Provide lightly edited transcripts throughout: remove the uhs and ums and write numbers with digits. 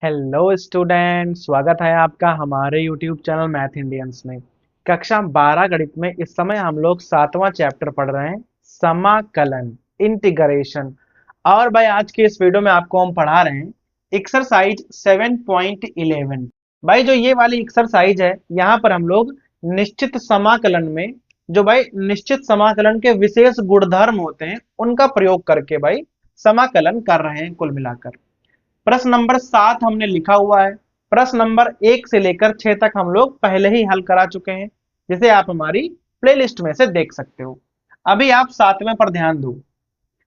Hello student, स्वागत है आपका हमारे यूट्यूब चैनल मैथ इंडियंस में। कक्षा 12 गणित में इस समय हम लोग 7वां चैप्टर पढ़ रहे हैं, समाकलन, इंटीग्रेशन। और भाई आज के इस वीडियो में आपको हम पढ़ा रहे हैं एक्सरसाइज 7.11। भाई जो ये वाली एक्सरसाइज है, यहाँ पर हम लोग निश्चित समाकलन में जो भाई निश्चित समाकलन के विशेष गुणधर्म होते हैं उनका प्रयोग करके भाई समाकलन कर रहे हैं कुल मिलाकर। प्रश्न नंबर 7 हमने लिखा हुआ है। प्रश्न नंबर 1 से लेकर 6 तक हम लोग पहले ही हल करा चुके हैं, जिसे आप हमारी प्लेलिस्ट में से देख सकते हो। अभी आप 7वें पर ध्यान दो।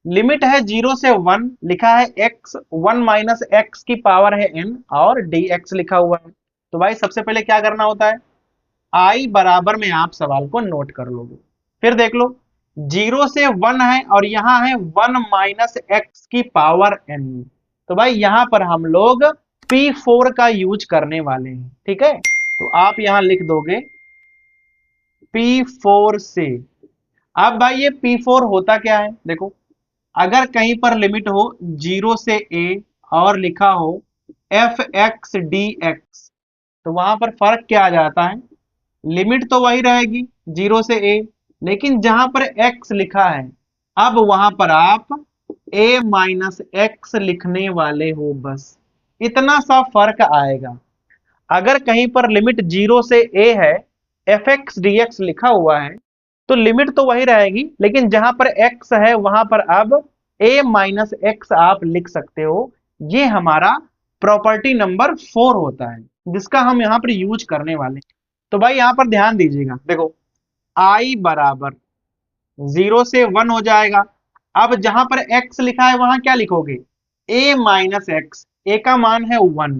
लिमिट है 0 से 1, लिखा है x, 1 माइनस एक्स की पावर है n और dx लिखा हुआ है। तो भाई सबसे पहले क्या करना होता है, i बराबर में आप सवाल को नोट कर लोगे। फिर देख लो 0 से 1 है और यहां है 1 माइनस एक्स की पावर n। तो भाई यहां पर हम लोग P4 का यूज करने वाले हैं, ठीक है। तो आप यहां लिख दोगे P4 से। अब भाई ये P4 होता क्या है, देखो अगर कहीं पर लिमिट हो 0 से a और लिखा हो एफ एक्स डी एक्स, तो वहां पर फर्क क्या आ जाता है, लिमिट तो वही रहेगी 0 से a, लेकिन जहां पर x लिखा है अब वहां पर आप a माइनस एक्स लिखने वाले हो, बस इतना सा फर्क आएगा। अगर कहीं पर लिमिट 0 से a है, एफ एक्स डी एक्स लिखा हुआ है, तो लिमिट तो वही रहेगी, लेकिन जहां पर x है वहां पर अब a माइनस एक्स आप लिख सकते हो। ये हमारा प्रॉपर्टी नंबर 4 होता है, जिसका हम यहाँ पर यूज करने वाले हैं। तो भाई यहां पर ध्यान दीजिएगा, देखो i बराबर 0 से 1 हो जाएगा। अब जहां पर x लिखा है वहां क्या लिखोगे, a माइनस एक्स, a का मान है 1,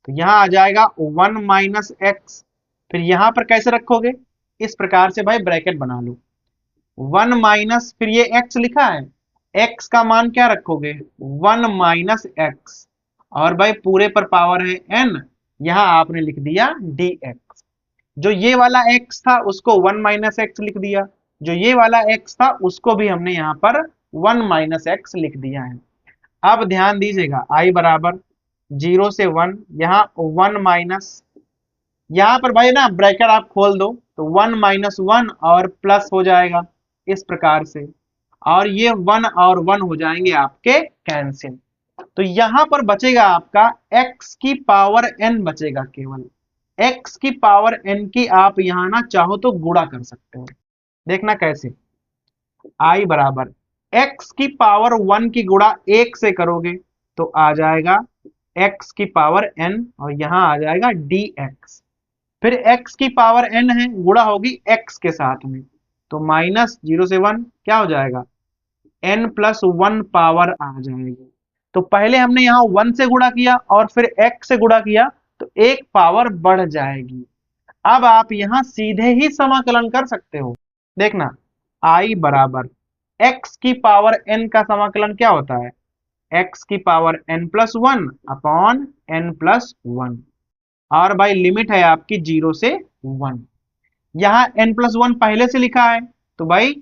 तो यहां आ जाएगा 1 माइनस एक्स। फिर यहां पर कैसे रखोगे, इस प्रकार से भाई ब्रैकेट बना लो, 1 माइनस फिर ये x लिखा है, x का मान क्या रखोगे 1 माइनस एक्स, और भाई पूरे पर पावर है n, यहां आपने लिख दिया dx। जो ये वाला x था उसको 1 माइनस एक्स लिख दिया, जो ये वाला x था उसको भी हमने यहाँ पर 1 माइनस एक्स लिख दिया है। अब ध्यान दीजिएगा i बराबर 0 से 1, यहाँ 1 माइनस, यहाँ पर भाई ना ब्रैकेट आप खोल दो तो 1 माइनस 1 और प्लस हो जाएगा इस प्रकार से, और ये 1 और 1 हो जाएंगे आपके कैंसिल। तो यहां पर बचेगा आपका x की पावर n बचेगा, केवल x की पावर n की आप यहां ना चाहो तो गुणा कर सकते हो। देखना कैसे, i बराबर x की पावर 1 की गुणा 1 से करोगे तो आ जाएगा x की पावर n, और यहां आ जाएगा dx। फिर x की पावर n है, गुणा होगी x के साथ में, तो माइनस 0 से 1 क्या हो जाएगा, n प्लस 1 पावर आ जाएगी। तो पहले हमने यहाँ 1 से गुणा किया और फिर x से गुणा किया, तो एक पावर बढ़ जाएगी। अब आप यहाँ सीधे ही समाकलन कर सकते हो। देखना i बराबर x की पावर n का समाकलन क्या होता है, x की power n plus 1 upon n plus 1, और भाई लिमिट है आपकी 0 से 1। यहाँ n प्लस 1 पहले से लिखा है, तो भाई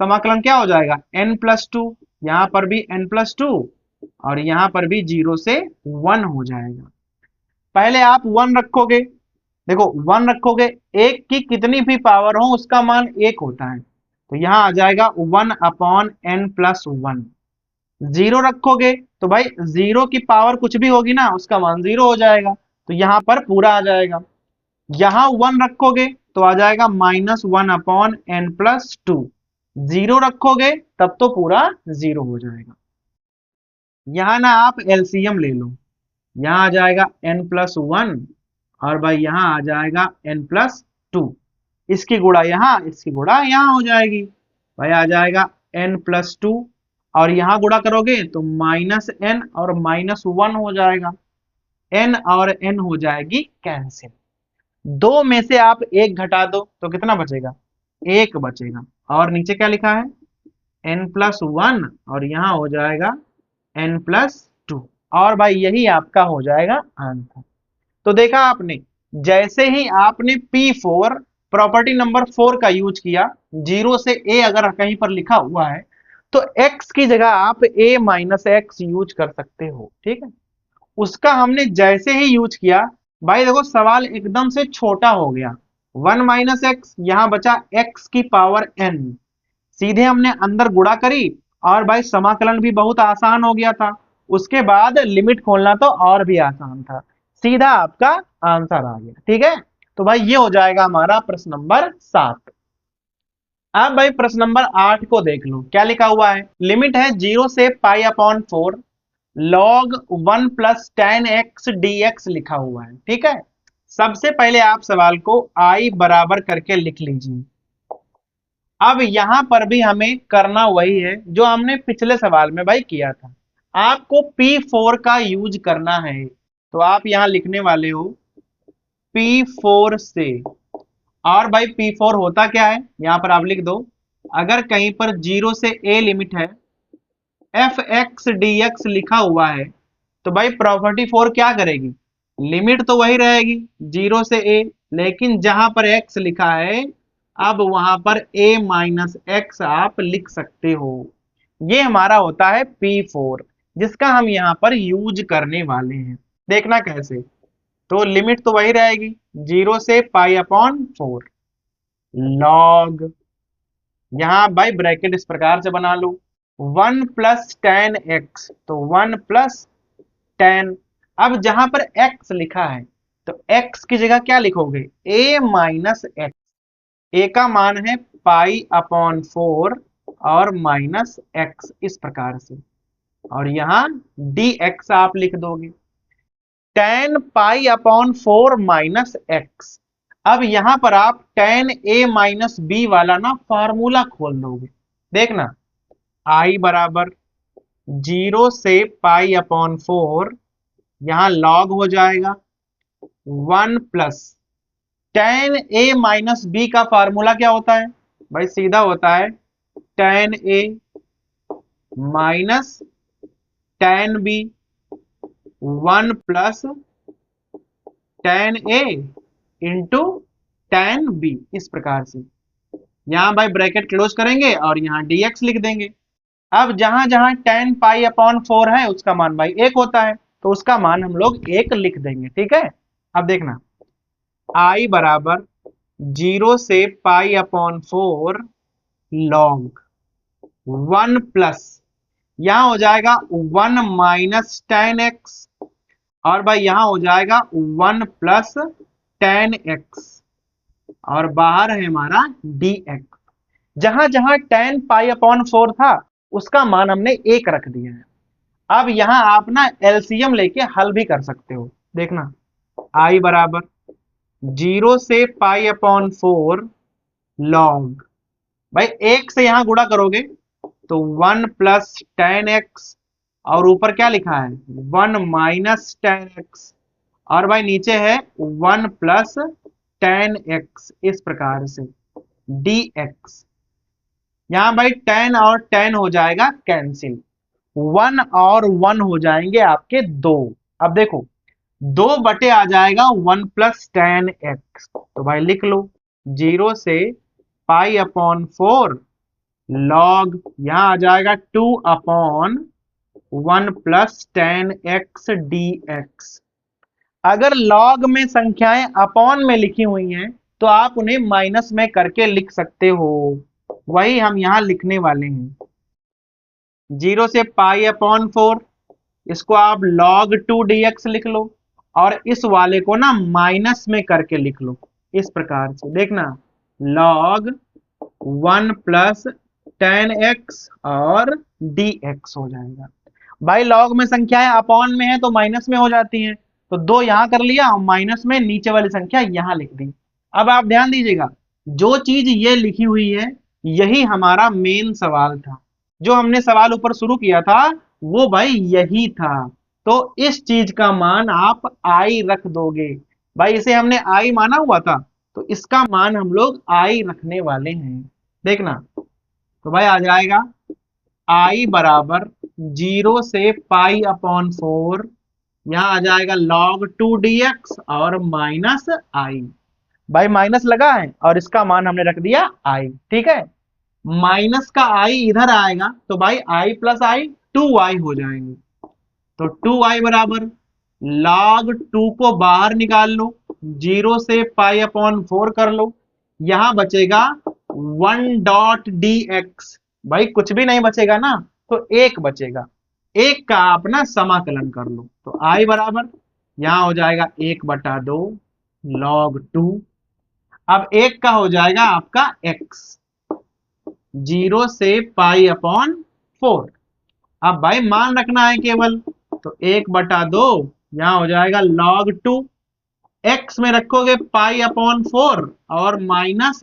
समाकलन क्या हो जाएगा n प्लस 2, यहाँ पर भी n प्लस 2 और यहाँ पर भी 0 से 1 हो जाएगा। पहले आप 1 रखोगे, देखो 1 रखोगे, एक की कितनी भी पावर हो उसका मान 1 होता है, तो यहाँ आ जाएगा 1 अपॉन n प्लस 1। 0 रखोगे तो भाई 0 की पावर कुछ भी होगी ना उसका मान 0 हो जाएगा, तो यहाँ पर पूरा आ जाएगा। यहाँ 1 रखोगे तो आ जाएगा माइनस 1 अपॉन n प्लस 2। 0 रखोगे तब तो पूरा 0 हो जाएगा। यहाँ ना आप एलसीएम ले लो, यहाँ आ जाएगा n प्लस 1 और भाई यहाँ आ जाएगा n प्लस 2, इसकी गुणा यहाँ, इसकी गुणा यहाँ हो जाएगी, भाई आ जाएगा n प्लस 2, और यहाँ गुणा करोगे तो माइनस n और माइनस 1 हो जाएगा, n और n हो जाएगी कैंसिल। दो में से आप एक घटा दो तो कितना बचेगा, एक बचेगा, और नीचे क्या लिखा है n प्लस 1 और यहाँ हो जाएगा n प्लस 2, और भाई यही आपका हो जाएगा आंसर। तो देखा आपने, जैसे ही आपने P4 प्रॉपर्टी नंबर 4 का यूज किया, 0 से a अगर कहीं पर लिखा हुआ है तो x की जगह आप a माइनस एक्स यूज कर सकते हो, ठीक है। उसका हमने जैसे ही यूज किया भाई देखो सवाल एकदम से छोटा हो गया। 1 - x, यहां बचा x की पावर n। सीधे हमने अंदर गुणा करी और भाई समाकलन भी बहुत आसान हो गया था। उसके बाद लिमिट खोलना तो और भी आसान था। सीधा आपका आंसर आ गया। ठीक है, तो भाई ये हो जाएगा हमारा प्रश्न नंबर 7। अब भाई प्रश्न नंबर 8 को देख लो, क्या लिखा हुआ है। लिमिट है 0 से π/4 log 1 + tan x dx लिखा हुआ है। ठीक है, सबसे पहले आप सवाल को I बराबर करके लिख लीजिए। अब यहां पर भी हमें करना वही है जो हमने पिछले सवाल में भाई किया था। आपको P4 का यूज करना है, तो आप यहां लिखने वाले हो P4 से। और भाई P4 होता क्या है, यहां पर आप लिख दो। अगर कहीं पर 0 से a लिमिट है, fx dx लिखा हुआ है, तो भाई प्रॉपर्टी 4 क्या करेगी, लिमिट तो वही रहेगी 0 से a, लेकिन जहां पर x लिखा है अब वहां पर a - x आप लिख सकते हो। ये हमारा होता है P4, जिसका हम यहां पर यूज करने वाले हैं। देखना कैसे, तो लिमिट तो वही रहेगी 0 से π/4 log, यहां भाई ब्रैकेट इस प्रकार से बना लो 1 + tan x, तो 1 + tan। अब जहां पर x लिखा है तो x की जगह क्या लिखोगे, a - x। a का मान है π/4 और -x इस प्रकार से, और यहां dx आप लिख दोगे tan π/4 -x। अब यहां पर आप tan a - b वाला ना फार्मूला खोल दोगे। देखना I बराबर 0 से π/4, यहां log हो जाएगा 1 + tan a - b का फार्मूला क्या होता है भाई, सीधा होता है tan a minus tan b, 1 + tan a into tan b इस प्रकार से। यहां भाई ब्रैकेट क्लोज करेंगे और यहां dx लिख देंगे। अब जहां जहां tan π/4 है उसका मान भाई 1 होता है, तो उसका मान हम लोग 1 लिख देंगे। ठीक है, अब देखना I बराबर 0 से π/4 log 1 + यहां हो जाएगा 1 - tan x, और भाई यहां हो जाएगा 1 + tan x, और बाहर है हमारा dx। जहां जहां tan π/4 था उसका मान हमने 1 रख दिया है। अब यहां आप ना एलसीएम लेके हल भी कर सकते हो। देखना I बराबर 0 से π/4 log, भाई 1 से यहां गुणा करोगे तो 1 + tan x, और ऊपर क्या लिखा है 1 - tan x, और भाई नीचे है 1 + tan x इस प्रकार से dx। यहां भाई tan और tan हो जाएगा कैंसिल, 1 और 1 हो जाएंगे आपके 2। अब देखो 2 बटे आ जाएगा 1 + tan x, तो भाई लिख लो 0 से π/4 log, यहां आ जाएगा 2/1 + tan x dx। अगर लॉग में संख्याएं अपॉन में लिखी हुई हैं तो आप उन्हें माइनस में करके लिख सकते हो, वही हम यहां लिखने वाले हैं। 0 से π/4, इसको आप log 2 dx लिख लो, और इस वाले को ना माइनस में करके लिख लो इस प्रकार से। देखना log 1 + tan x और dx हो जाएगा। भाई लॉग में संख्याएं अपॉन में है तो माइनस में हो जाती हैं, तो 2 यहां कर लिया और माइनस में नीचे वाली संख्या यहां लिख दी। अब आप ध्यान दीजिएगा, जो चीज ये लिखी हुई है यही हमारा मेन सवाल था। जो हमने सवाल ऊपर शुरू किया था वो भाई यही था, तो इस चीज का मान आप आई रख दोगे। भाई इसे हमने आई माना हुआ था, तो इसका मान हम लोग आई रखने वाले हैं। देखना तो भाई आ जाएगा I बराबर 0 से π/4, यहां आ जाएगा log 2 dx और माइनस आई। भाई माइनस लगा है और इसका मान हमने रख दिया आई। ठीक है, माइनस का आई इधर आएगा तो भाई i + i 2y हो जाएंगे, तो 2y बराबर log 2 को बाहर निकाल लो, 0 से पाई अपॉन 4 कर लो, यहां बचेगा 1.dx। भाई कुछ भी नहीं बचेगा ना, तो एक बचेगा, एक का आप ना समाकलन कर लो, तो आई बराबर यहां हो जाएगा 1/2 log 2। अब एक का हो जाएगा आपका x, 0 से पाई अपॉन 4। अब भाई मान रखना है केवल, तो 1/2 यहां हो जाएगा log 2, x में रखोगे पाई अपॉन 4 और माइनस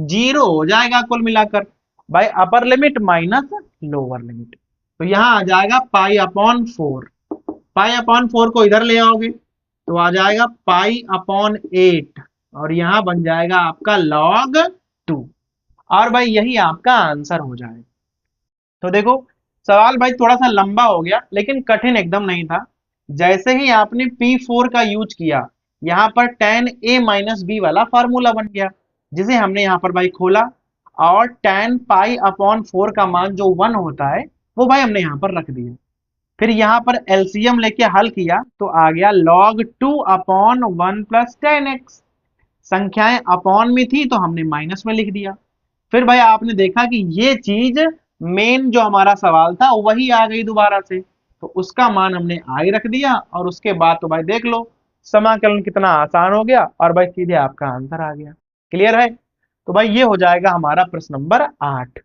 0 हो जाएगा कुल मिलाकर, भाई upper limit minus lower limit, तो यहां आ जाएगा पाई अपॉन 4। पाई अपॉन 4 को इधर ले आओगे तो आ जाएगा पाई अपॉन 8 और यहां बन जाएगा आपका log 2। और भाई यही आपका आंसर हो जाएगा। तो देखो सवाल भाई थोड़ा सा लंबा हो गया लेकिन कठिन एकदम नहीं था। जैसे ही आपने P4 का यूज किया, यहाँ पर tan A माइनस बी वाला फॉर्मूला बन गया, जिसे हमने यहाँ पर भाई खोला और tan पाई अपॉन 4 का मान जो 1 होता है वो भाई हमने यहाँ पर रख दिया। फिर यहाँ पर एलसीएम लेके हल किया तो आ गया log 2 upon 1 plus ten x. संख्याएं अपॉन में थी तो हमने माइनस में लिख दिया। फिर भाई आपने देखा कि ये चीज मेन जो हमारा सवाल था वही आ गई दोबारा से, तो उसका मान हमने आई रख दिया और उसके बाद तो भाई देख लो समाकलन कितना आसान हो गया और भाई सीधे आपका आंसर आ गया। क्लियर है? तो भाई ये हो जाएगा हमारा प्रश्न नंबर 8।